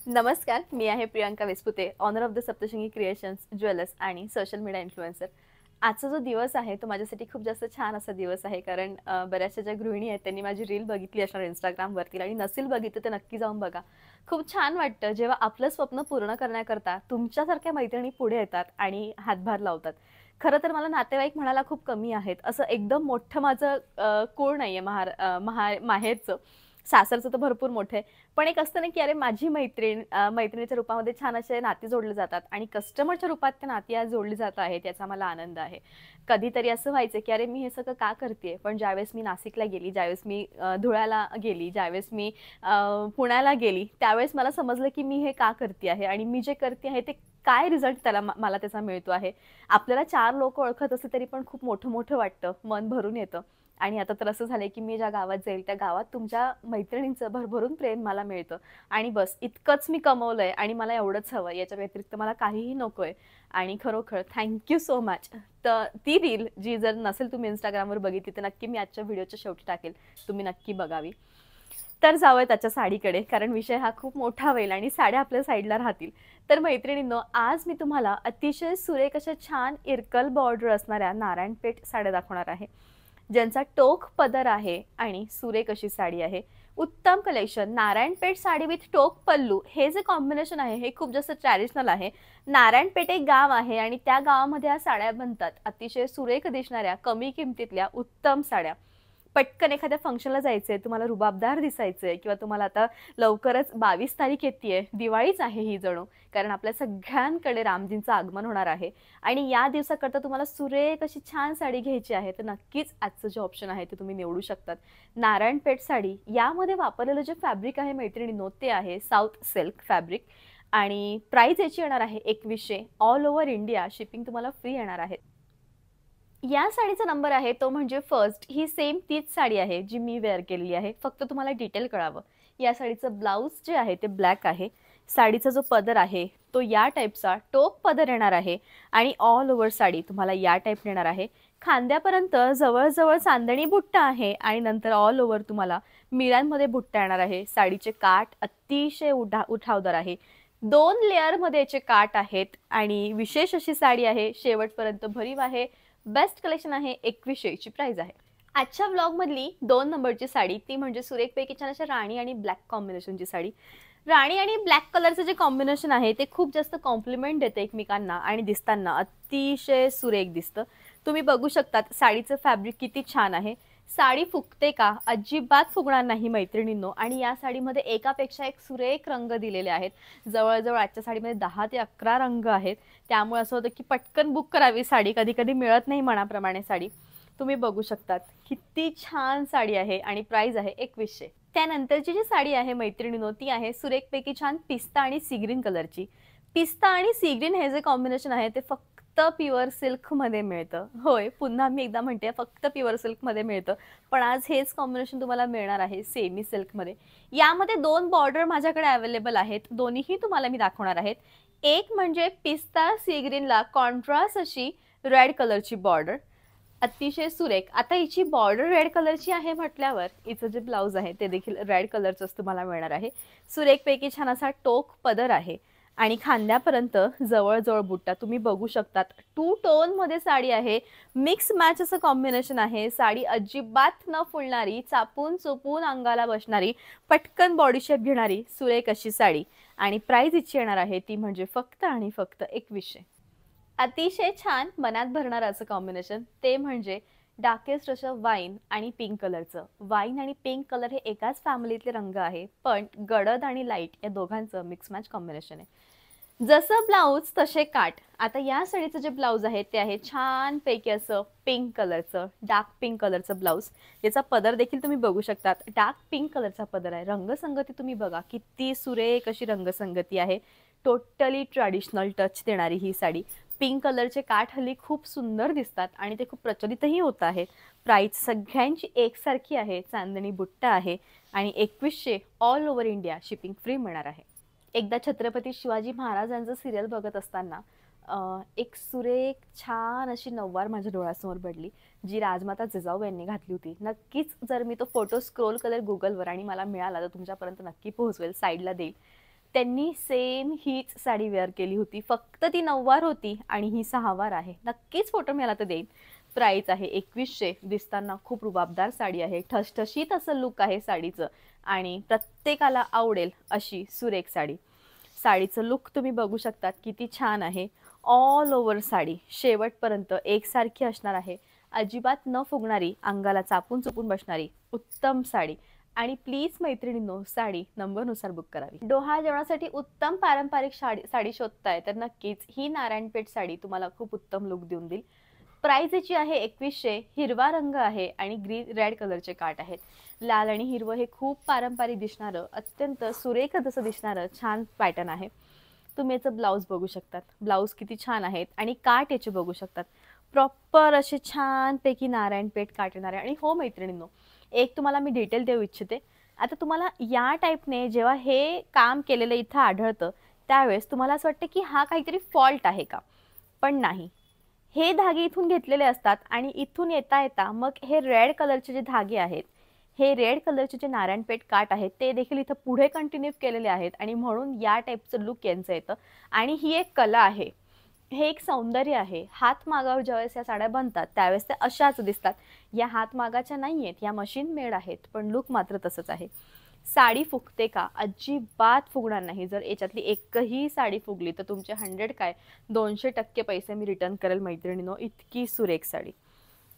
नमस्कार, मी आहे Priyanka Vispute, owner of the Saptashrungi creations, jewellers आणि सोशल मीडिया इन्फ्लुएन्सर. आजचा जो दिवस आहे तो माझ्यासाठी खूप जास्त छान असा दिवस आहे, कारण बऱ्याचशा ज्या गृहिणी आहेत त्यांनी माझी रील बघितली असणार Instagramवरती आणि नसेल बघितलं तर नक्की जाऊन बघा. खूप छान वाटतं जेव्हा आपलं स्वप्न पूर्ण करण्याकरता तुमच्यासारख्या मैत्रिणी पुढे येतात आणि हातभार लावतात. खरं तर मला नातेवाईक म्हणायला खूप कमी आहेत. असं एकदम मोठं माझं कुळ नाहीये माहेरचं. सासरचं तर भरपूर मोठं आहे. पण एक असतं ना, की अरे माझी मैत्रीण मैत्रिणीच्या रूपामध्ये छान असे नाती जोडले जातात आणि कस्टमरच्या रूपात त्या नाती आज जोडली जात आहेत याचा मला आनंद आहे. कधीतरी असं व्हायचं, की अरे मी हे सगळं का करतेय? पण ज्यावेळेस मी नाशिकला गेली, ज्यावेळेस मी धुळ्याला गेली, ज्यावेळेस मी पुण्याला गेली, त्यावेळेस मला समजलं, की मी हे का करते आहे आणि मी जे करते आहे ते काय रिझल्ट त्याला मला त्याचा मिळतो आहे. आपल्याला 4 लोकं ओळखत असले तरी पण खूप मोठं-मोठं वाटतं, मन भरून येतं. आणि आता तर असं झालंय, की मी ज्या गावात जाईल त्या गावात तुमच्या मैत्रिणींचं भरभरून प्रेम मला मिळतं आणि बस इतकंच मी कमवलंय आणि मला एवढंच हवं. याच्या व्यतिरिक्त मला काहीही नकोय आणि खरोखर थँक यू सो मच. तर ती रील जी जर नसेल तुम्ही Instagramवर बघितली तर नक्की मी आजच्या व्हिडिओच्या शेवटी टाकेल. तुम्ही नक्की बघावी. तर जाऊया त्याच्या साडीकडे, कारण विषय हा खूप मोठा होईल आणि साड्या आपल्या साईडला राहतील. तर मैत्रिणींनो, आज मी तुम्हाला अतिशय सुरेख अशा छान इरकल बॉर्डर असणाऱ्या नारायणपेठ साड्या दाखवणार आहे, ज्यांचा टोक पदर आहे आणि सुरेख अशी साडी आहे. उत्तम कलेक्शन. नारायणपेठ साडी विथ टोक पल्लू हे जे कॉम्बिनेशन आहे हे खूप जास्त ट्रॅडिशनल आहे. नारायणपेठ एक गाव आहे आणि त्या गावामध्ये या साड्या बनतात. अतिशय सुरेख दिसणाऱ्या कमी किमतीतल्या उत्तम साड्या. पटकन एखाद्या फंक्शनला जायचंय, तुम्हाला रुबाबदार दिसायचंय किंवा तुम्हाला आता लवकरच 22 तारीख येतेय, दिवाळीच आहे ही जणू, कारण आपल्या सगळ्यांकडे रामजींचं आगमन होणार आहे आणि या दिवसाकरता तुम्हाला सुरेख अशी छान साडी घ्यायची आहे तर नक्कीच आजचं जे ऑप्शन आहे ते तुम्ही निवडू शकतात. नारायणपेठ साडी. यामध्ये वापरलेलं जे फॅब्रिक आहे मैत्रिणींनो ते आहे साऊथ सिल्क फॅब्रिक आणि प्राइस याची येणार आहे 2100. ऑल ओव्हर इंडिया शिपिंग तुम्हाला फ्री येणार आहे. या साडीचा नंबर आहे तो म्हणजे फर्स्ट. ही सेम तीच साडी आहे जी मी वेअर केलेली आहे. फक्त तुम्हाला डिटेल कळावं. या साडीचं ब्लाऊज जे आहे ते ब्लॅक आहे. साडीचा जो पदर आहे तो या टाईपचा टोक पदर येणार आहे आणि ऑल ओव्हर साडी तुम्हाला या टाईप येणार आहे. खांद्यापर्यंत जवळजवळ चांदणी बुट्टा आहे आणि नंतर ऑल ओव्हर तुम्हाला मिऱ्यांमध्ये बुट्टा येणार आहे. साडीचे काठ अतिशय उठावदार आहे. 2 लेअरमध्ये याचे काठ आहेत आणि विशेष अशी साडी आहे. शेवटपर्यंत भरीव आहे. बेस्ट कलेक्शन आहे. 2100 ची प्राइस आहे. आजच्या व्लॉग मधली 2 नंबरची साडी ती म्हणजे सुरेखपैकी छान अशा राणी आणि ब्लॅक कॉम्बिनेशनची साडी. राणी आणि ब्लॅक कलरचं जे कॉम्बिनेशन आहे ते खूप जास्त कॉम्प्लिमेंट देते एकमेकांना आणि दिसताना अतिशय सुरेख दिसतं. तुम्ही बघू शकतात साडीचं फॅब्रिक किती छान आहे. साडी फुगते का? अजिबात फुगणार नाही मैत्रिणींनो. आणि या साडीमध्ये एकापेक्षा एक सुरेख रंग दिलेले आहेत. जवळजवळ आजच्या साडीमध्ये 10 ते 11 रंग आहेत. त्यामुळे असं होतं की पटकन बुक करावी साडी. कधी कधी मिळत नाही मनाप्रमाणे साडी. तुम्ही बघू शकतात किती छान साडी आहे आणि प्राइस आहे 2100. त्यानंतरची जी साडी आहे मैत्रिणींनो ती आहे सुरेखपैकी छान पिस्ता आणि सी ग्रीन कलरची. पिस्ता आणि सी ग्रीन हे जे कॉम्बिनेशन आहे ते फक्त प्युअर सिल्कमध्ये मिळतं. होय, पुन्हा मी एकदा म्हणते फक्त प्युअर सिल्कमध्ये मिळतं. पण आज हेच कॉम्बिनेशन तुम्हाला मिळणार आहे सेमी सिल्कमध्ये. यामध्ये 2 बॉर्डर माझ्याकडे अवेलेबल आहेत. दोन्हीही तुम्हाला मी दाखवणार आहेत. एक म्हणजे पिस्ता सी ग्रीनला कॉन्ट्रास्ट अशी रेड कलरची बॉर्डर, अतिशय सुरेख. आता हिची बॉर्डर रेड कलरची आहे म्हटल्यावर हिचं जे ब्लाऊज आहे ते देखील रेड कलरचंच तुम्हाला मिळणार आहे. सुरेखपैकी छान असा टोक पदर आहे आणि खांद्यापर्यंत जवळजवळ बुट्टा तुम्ही बघू शकतात. 2 टोनमध्ये साडी आहे. मिक्स मॅच असं कॉम्बिनेशन आहे. साडी अजिबात न फुलणारी, चापून चोपून अंगाला बसणारी, पटकन बॉडी शेप घेणारी सुरेख अशी साडी आणि प्राइस हिची येणार आहे ती म्हणजे फक्त आणि फक्त 2100. अतिशय छान मनात भरणारं असं कॉम्बिनेशन ते म्हणजे डार्केस्ट असं वाईन आणि पिंक कलरचं. वाईन आणि पिंक कलर हे एकाच फॅमिलीतले रंग आहे, पण गडद आणि लाईट या दोघांचं मिक्स मॅच कॉम्बिनेशन आहे. जसं ब्लाऊज तसे काठ. आता या साडीचं जे ब्लाऊज आहे ते आहे छान पैकी असं पिंक कलरचं, डार्क पिंक कलरचं ब्लाऊज. याचा पदर देखील तुम्ही बघू शकतात. डार्क पिंक कलरचा पदर आहे. रंगसंगती तुम्ही बघा किती सुरेख अशी रंगसंगती आहे. टोटली ट्रॅडिशनल टच देणारी ही साडी. पिंक कलरचे काठ हल्ली खूप सुंदर दिसतात आणि ते खूप प्रचलितही होत आहेत. प्राइस सगळ्यांची एकसारखी आहे. चांदणी बुट्टा आहे आणि 2100 all over India shipping free मिळणार आहे. एकदा छत्रपती शिवाजी महाराजांचं सिरियल बघत असताना एक सुरेख छान अशी नऊवार माझ्या डोळ्यासमोर पडली, जी राजमाता जिजाऊ यांनी घातली होती. नक्कीच जर मी तो फोटो स्क्रोल करेल गुगलवर आणि मला मिळाला तर तुमच्यापर्यंत नक्की पोहोचवेल, साईडला देईल. त्यांनी सेम हीच साडी वेअर केली होती, फक्त ती 9वार होती आणि ही 6वार आहे. नक्कीच फोटो मिळाला तर देईन. प्राइस आहे 2100. दिसताना खूप रुबाबदार साडी आहे, ठसठशीत असं लुक आहे साडीचं आणि प्रत्येकाला आवडेल अशी सुरेख साडी. साडीचं लुक तुम्ही बघू शकतात किती छान आहे. ऑल ओव्हर साडी शेवटपर्यंत एकसारखी असणार आहे, अजिबात न फुगणारी, अंगाला चापून चुपून बसणारी उत्तम साडी. आणि प्लीज मैत्रिणींनो, साडी नंबरनुसार बुक करावी. डोहाळ जेवणासाठी उत्तम पारंपरिक साडी शोधताय तर नक्कीच ही नारायणपेठ साडी तुम्हाला खूप उत्तम लुक देऊन देईल. प्राइस याची आहे 2100. हिरवा रंग आहे आणि ग्रीन रेड कलरचे काट आहेत. लाल आणि हिरवं हे खूप पारंपरिक दिसणारं, अत्यंत सुरेख जसं दिसणारं छान पॅटर्न आहे. तुम्ही याचं ब्लाऊज बघू शकतात, ब्लाऊज किती छान आहेत आणि काट याचे बघू शकतात. प्रॉपर असे छानपैकी नारायणपेठ काट येणार आहे. आणि हो मैत्रिणींनो, एक तुम्हाला मी डिटेल देऊ इच्छिते. आता तुम्हाला या टाईपने जेव्हा हे काम केलेलं इथं आढळतं त्यावेळेस तुम्हाला असं वाटतं की हा काहीतरी फॉल्ट आहे का, पण नाही. हे धागे इथून घेतलेले असतात आणि इथून येता येता मग हे रेड कलरचे जे धागे आहेत, हे रेड कलरचे जे नारायणपेठ काट आहेत ते देखील इथं पुढे कंटिन्यू केलेले आहेत आणि म्हणून या टाईपचं लुक यांचं येतं. आणि ही एक कला आहे, हे एक सौंदर्य आहे. हातमागावर ज्यावेळेस या साड्या बनतात त्यावेळेस त्या अशाच दिसतात. या हातमागाच्या नाही आहेत, या मशीन मेड आहेत, पण लुक मात्र तसंच आहे. साडी फुगते का? अजिबात फुगणार नाही. जर याच्यातली एकही साडी फुगली तर तुमचे 100 काय 200% पैसे मी रिटर्न करेल मैत्रिणींनो. इतकी सुरेख साडी,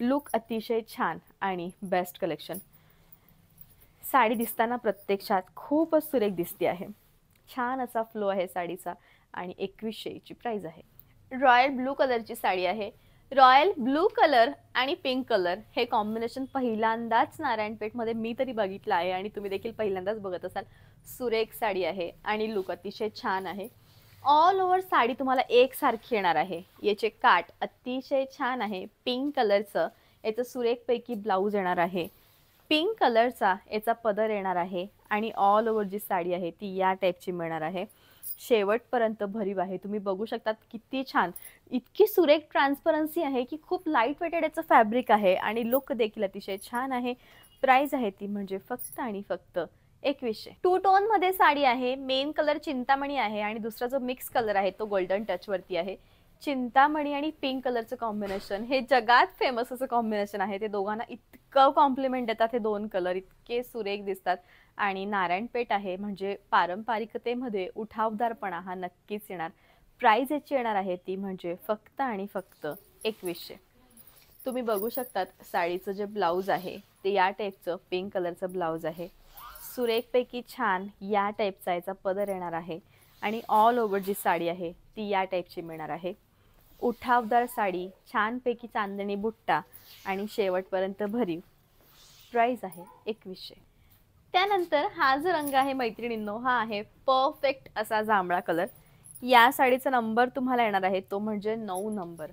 लुक अतिशय छान आणि बेस्ट कलेक्शन. साडी दिसताना प्रत्यक्षात खूपच सुरेख दिसते आहे. छान असा फ्लो आहे साडीचा आणि 2100 ची प्राइस आहे. रॉयल ब्लू कलरची साडी आहे. रॉयल ब्लू कलर आणि पिंक कलर हे कॉम्बिनेशन पहिल्यांदाच नारायणपेठमध्ये मी तरी बघितलं आहे आणि तुम्ही देखील पहिल्यांदाच बघत असाल. सुरेख साडी आहे आणि लुक अतिशय छान आहे. ऑल ओव्हर साडी तुम्हाला एकसारखी येणार आहे. याचे काट अतिशय छान आहे. पिंक कलरचं याचं सुरेखपैकी ब्लाऊज येणार आहे. पिंक कलरचा याचा पदर येणार आहे आणि ऑल ओव्हर जी साडी आहे ती या टाईपची मिळणार आहे. शेवटपर्यंत भरीव आहे. तुम्ही बघू शकतात किती छान, इतकी सुरेख ट्रान्सपरन्सी आहे की खूप लाईट वेटेड याचं फॅब्रिक आहे आणि लुक देखील अतिशय छान आहे. प्राइस आहे ती म्हणजे फक्त आणि फक्त 2100. टू टोन मध्ये साडी आहे. मेन कलर चिंतामणी आहे आणि दुसरा जो मिक्स कलर आहे तो गोल्डन टच वरती आहे. चिंतामणी आणि पिंक कलरचं कॉम्बिनेशन हे जगात फेमस असं कॉम्बिनेशन आहे. ते दोघांना इतकं कॉम्प्लिमेंट देतात, हे दोन कलर इतके सुरेख दिसतात. आणि नारायणपेठ आहे म्हणजे पारंपरिकतेमध्ये उठावदारपणा हा नक्कीच येणार. प्राइस याची येणार आहे ती म्हणजे फक्त आणि फक्त 2100. तुम्ही बघू शकतात साडीचं जे ब्लाऊज आहे ते या टाईपचं पिंक कलरचं ब्लाऊज आहे. सुरेखपैकी छान या टाईपचा याचा पदर येणार आहे आणि ऑल ओव्हर जी साडी आहे ती या टाईपची मिळणार आहे. उठावदार साडी, छानपैकी चांदणी बुट्टा आणि शेवटपर्यंत भरीव. प्राइस आहे 2100. त्यानंतर हा जो रंग आहे मैत्रिणींनो, हा आहे परफेक्ट असा जांभळा कलर. या साडीचा नंबर तुम्हाला येणार आहे तो म्हणजे 9 नंबर.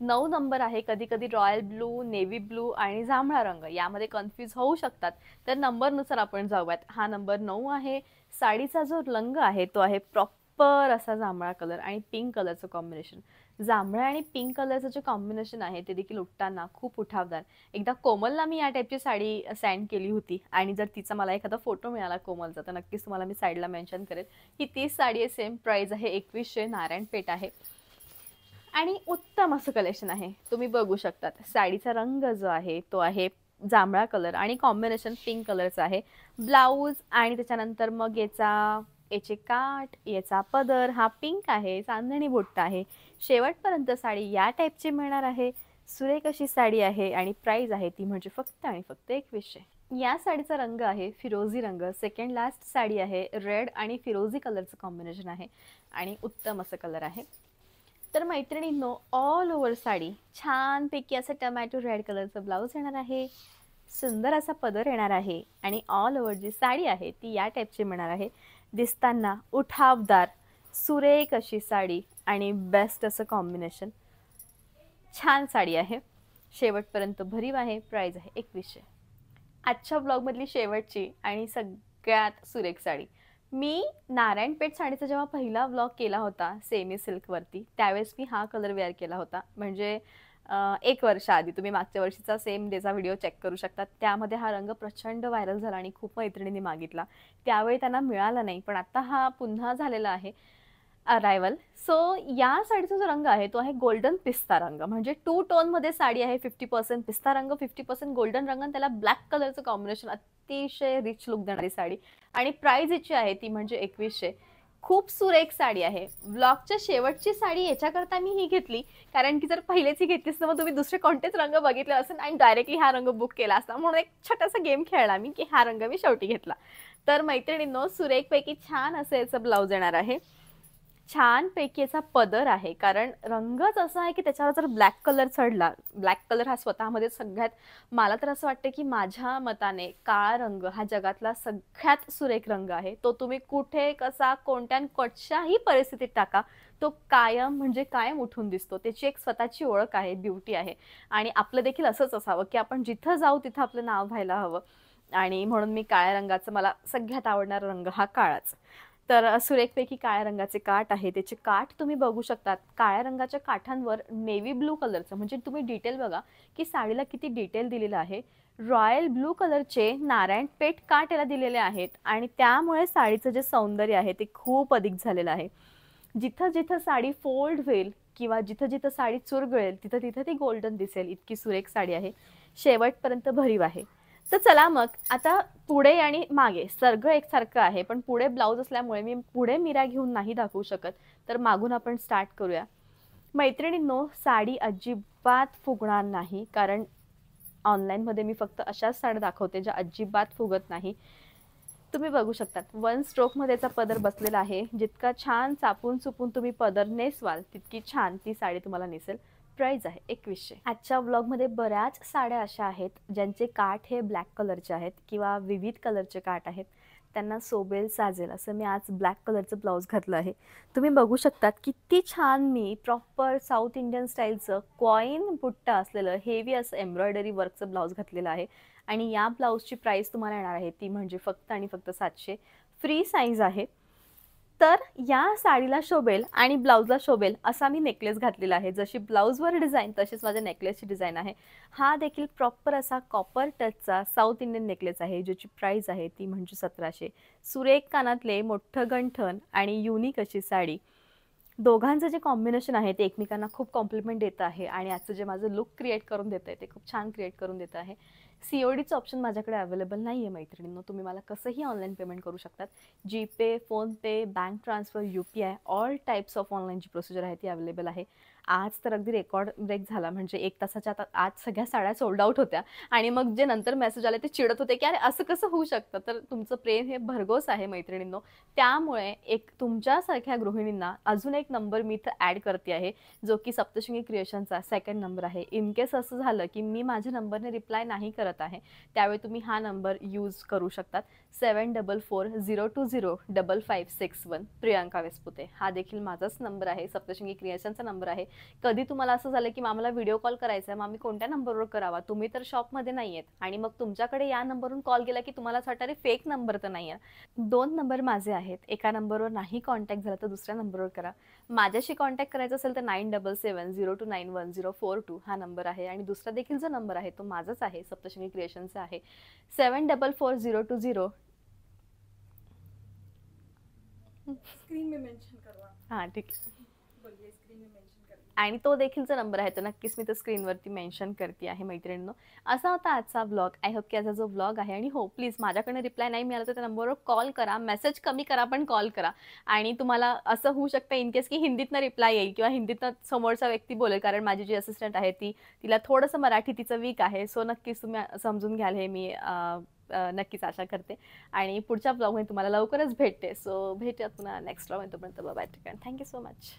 9 नंबर आहे. कधी कधी रॉयल ब्लू, नेव्ही ब्लू आणि जांभळा रंग यामध्ये कन्फ्यूज होऊ शकतात, तर नंबरनुसार आपण जाऊयात. हा नंबर 9 आहे. साडीचा जो रंग आहे तो आहे प्रॉपर असा जांभळा कलर आणि पिंक कलरचं कॉम्बिनेशन. जांभळा आणि पिंक कलरचं जे कॉम्बिनेशन आहे ते देखील उठताना खूप उठावदार. एकदा कोमलला मी या टाईपची साडी सेंड केली होती आणि जर तिचा मला एखादा फोटो मिळाला कोमलचा तर नक्कीच तुम्हाला मी साईडला मेन्शन करेल. ही तीच साडी आहे. सेम प्राइस आहे 2100. नारायणपेठ आहे आणि उत्तम असं कलेक्शन आहे. तुम्ही बघू शकतात साडीचा रंग जो आहे तो आहे जांभळा कलर आणि कॉम्बिनेशन पिंक कलरचा आहे. ब्लाऊज आणि त्याच्यानंतर मग याचे काठ, याचा पदर हा पिंक आहे. चांदणी बुट्टा आहे. शेवटपर्यंत साडी या टाईपची मिळणार आहे. सुरेख अशी साडी आहे आणि प्राइस आहे ती म्हणजे फक्त आणि फक्त 2100. या साडीचा रंग आहे फिरोजी रंग. सेकंड लास्ट साडी आहे. रेड आणि फिरोजी कलरचं कॉम्बिनेशन आहे आणि उत्तम असं कलर आहे. तर मैत्रिणींनो, ऑल ओव्हर साडी छानपैकी असं टमॅटो रेड कलरचं ब्लाऊज येणार आहे. सुंदर असा पदर येणार आहे आणि ऑल ओव्हर जी साडी आहे ती या टाईपची मिळणार आहे. दिसताना उठावदार सुरेख अशी साडी आणि बेस्ट असं कॉम्बिनेशन. छान साडी आहे. शेवटपर्यंत भरीव आहे. प्राइस आहे 2100. आजच्या ब्लॉगमधली शेवटची आणि सगळ्यात सुरेख साडी. मी नारायणपेठ साडीचा जेव्हा पहिला व्लॉग केला होता सेमी सिल्कवरती त्यावेळेस मी हा कलर वेअर केला होता. म्हणजे 1 वर्ष आधी तुम्ही मागच्या वर्षीचा सेम डेचा व्हिडिओ चेक करू शकता. त्यामध्ये हा रंग प्रचंड व्हायरल झाला आणि खूप मैत्रिणींनी मागितला. त्यावेळी त्यांना मिळाला नाही, पण आता हा पुन्हा झालेला आहे अरायवल. सो या साडीचा जो रंग आहे तो आहे गोल्डन पिस्ता रंग. म्हणजे 2 टोनमध्ये साडी आहे. 50% पिस्ता रंग, 50% गोल्डन रंग आणि त्याला ब्लॅक कलरचं कॉम्बिनेशन. अतिशय रिच लुक देणारी साडी आणि प्राइस याची आहे ती म्हणजे 2100. खूप सुरेख साडी आहे. ब्लॉगच्या शेवटची साडी याच्याकरता मी ही घेतली कारण की जर पहिलेच ही घेतलीस तर मग तुम्ही दुसरे कोणतेच रंग बघितले असेल आणि डायरेक्टली हा रंग बुक केला असता. म्हणून एक छोटासा गेम खेळला मी की हा रंग मी शेवटी घेतला. तर मैत्रिणींनो, सुरेखपैकी छान असं याचं ब्लाऊज येणार आहे. छानपैकी याचा पदर आहे कारण रंगच असा आहे की त्याच्यावर जर ब्लॅक कलर चढला, ब्लॅक कलर हा स्वतःमध्ये सगळ्यात, मला तर असं वाटतं की माझ्या मताने काळा रंग हा जगातला सगळ्यात सुरेख रंग आहे. तो तुम्ही कुठे कसा कोणत्या कशाही परिस्थितीत टाका, तो कायम म्हणजे कायम उठून दिसतो. त्याची एक स्वतःची ओळख आहे, ब्युटी आहे. आणि आपलं देखील असंच असावं की आपण जिथं जाऊ तिथं आपलं नाव व्हायला हवं. आणि म्हणून मी काळ्या रंगाचं, मला सगळ्यात आवडणारा रंग हा काळाच. तर सुरेखपैकी काळ्या रंगाचे काठ आहे. त्याचे काठ तुम्ही बघू शकतात. काळ्या रंगाच्या काठांवर नेव्ही ब्लू कलरचं, म्हणजे तुम्ही डिटेल बघा की साडीला किती डिटेल दिलेलं आहे. रॉयल ब्लू कलरचे नारायणपेठ काठ याला दिलेले आहेत आणि त्यामुळे साडीचं जे सौंदर्य आहे ते खूप अधिक झालेलं आहे. जिथं जिथं साडी फोल्ड होईल किंवा जिथं जिथं साडी चुरगळेल तिथं तिथं ती गोल्डन दिसेल, इतकी सुरेख साडी आहे. शेवटपर्यंत भरीव आहे. तर चला मग आता पुढे आणि मागे सगळं एकसारखं आहे, पण पुढे ब्लाऊज असल्यामुळे मी पुढे मिऱ्या घेऊन नाही दाखवू शकत. तर मागून आपण स्टार्ट करूया. मैत्रिणींनो, साडी अजिबात फुगणार नाही कारण ऑनलाईनमध्ये मी फक्त अशाच साड्या दाखवते ज्या अजिबात फुगत नाही. तुम्ही बघू शकता 1 स्ट्रोकमध्ये याचा पदर बसलेला आहे. जितका छान चापून चुपून तुम्ही पदर नेसवाल तितकी छान ती साडी तुम्हाला नेसेल. प्राइस आहे 2100. आजच्या व्लॉगमध्ये बऱ्याच साड्या अशा आहेत ज्यांचे काठ हे ब्लॅक कलरचे आहेत किंवा विविध कलरचे काठ आहेत. त्यांना सोबेल साजेल असं मी आज ब्लॅक कलरचं ब्लाऊज घातलं आहे. तुम्ही बघू शकतात किती छान मी प्रॉपर साऊथ इंडियन स्टाईलचं कॉइन बुट्टा असलेलं हेवी असं एम्ब्रॉयडरी वर्कचं ब्लाऊज घातलेलं आहे. आणि या ब्लाऊजची प्राइस तुम्हाला येणार आहे ती म्हणजे फक्त आणि फक्त 700. फ्री साईज आहे. तर या साडीला शोभेल आणि ब्लाऊजला शोभेल असा मी नेकलेस घातलेला आहे. जशी ब्लाऊजवर डिझाईन तशीच माझ्या नेकलेसची डिझाईन आहे. हा देखील प्रॉपर असा कॉपर टचचा साऊथ इंडियन नेकलेस आहे ज्याची प्राइस आहे ती म्हणजे 1700. सुरेख कानातले, मोठं गंठण आणि युनिक अशी साडी, दोघांचं जे कॉम्बिनेशन आहे ते एकमेकांना खूप कॉम्प्लिमेंट देत आहे आणि आजचं जे माझं लुक क्रिएट करून देत आहे ते खूप छान क्रिएट करून देत आहे. CODचं ऑप्शन माझ्याकडे अवेलेबल नाही आहे मैत्रिणींनो. तुम्ही मला कसंही ऑनलाईन पेमेंट करू शकतात. GPay, PhonePe, bank transfer, UPI, all types of online जी प्रोसिजर आहे ती अवेलेबल आहे. आज तर अगदी रेकॉर्ड ब्रेक झाला, म्हणजे 1 तासाच्या आता आज सगळ्या साड्या सोल्ड आउट होत्या आणि मग जे नंतर मेसेज आले ते चिडत होते की अरे असं कसं होऊ शकतं. तर तुमचं प्रेम हे भरघोस आहे मैत्रिणींनो. त्यामुळे एक तुमच्यासारख्या गृहिणींना अजून एक नंबर मी इथं ॲड करते आहे जो की सप्तशृंगी क्रिएशनचा 2nd नंबर आहे. इन केस असं झालं की मी माझ्या नंबरने रिप्लाय नाही करत आहे त्यावेळी तुम्ही हा नंबर यूज करू शकतात. 7440205561. प्रियांका वेस्पुते हा देखील माझाच नंबर आहे, सप्तशृंगी क्रिएशनचा नंबर आहे. कधी तुम्हाला असं झालं की आम्हाला व्हिडिओ कॉल करायचा आहे, मग आम्ही कोणत्या नंबरवर करावा, तुम्ही तर शॉपमध्ये नाही आहेत आणि मग तुमच्याकडे या नंबरवरून कॉल केला की तुम्हाला असं वाटतं फेक नंबर तर नाही आहे. 2 नंबर माझे आहेत. एका नंबरवर नाही कॉन्टॅक्ट झाला तर दुसऱ्या नंबरवर करा. माझ्याशी कॉन्टॅक्ट करायचा असेल तर 9770291042 हा नंबर आहे आणि दुसरा देखील जो नंबर आहे तो माझाच आहे, सप्तशृंगी क्रिएशनचा आहे. 744020 स्क्रीन में मेंशन करवा. हां ठीक आहे. बोलिए, स्क्रीन में मेंशन कर. आणि तो देखील जो नंबर आहे तो नक्कीच मी तो स्क्रीनवरती मेन्शन करते आहे मैत्रिणींनो. असा होता आजचा व्लॉग. आय होप की आजचा जो व्लॉग आहे, आणि हो प्लीज माझ्याकडनं रिप्लाय नाही मिळाला तर त्या नंबरवर कॉल करा. मेसेज कमी करा पण कॉल करा. आणि तुम्हाला असं होऊ शकतं इन केस की हिंदीतनं रिप्लाय येईल किंवा हिंदीतनं समोरचा व्यक्ती बोलेल, कारण माझी जी असिस्टंट आहे तिला थोडंसं मराठी तिचं वीक आहे. सो नक्कीच तुम्ही समजून घ्याल हे मी नक्कीच आशा करते. आणि पुढच्या ब्लॉगमध्ये तुम्हाला लवकरच भेटते. सो भेटूयात पुन्हा नेक्स्ट ब्लॉग. तोपर्यंत बाय. Thank you so much.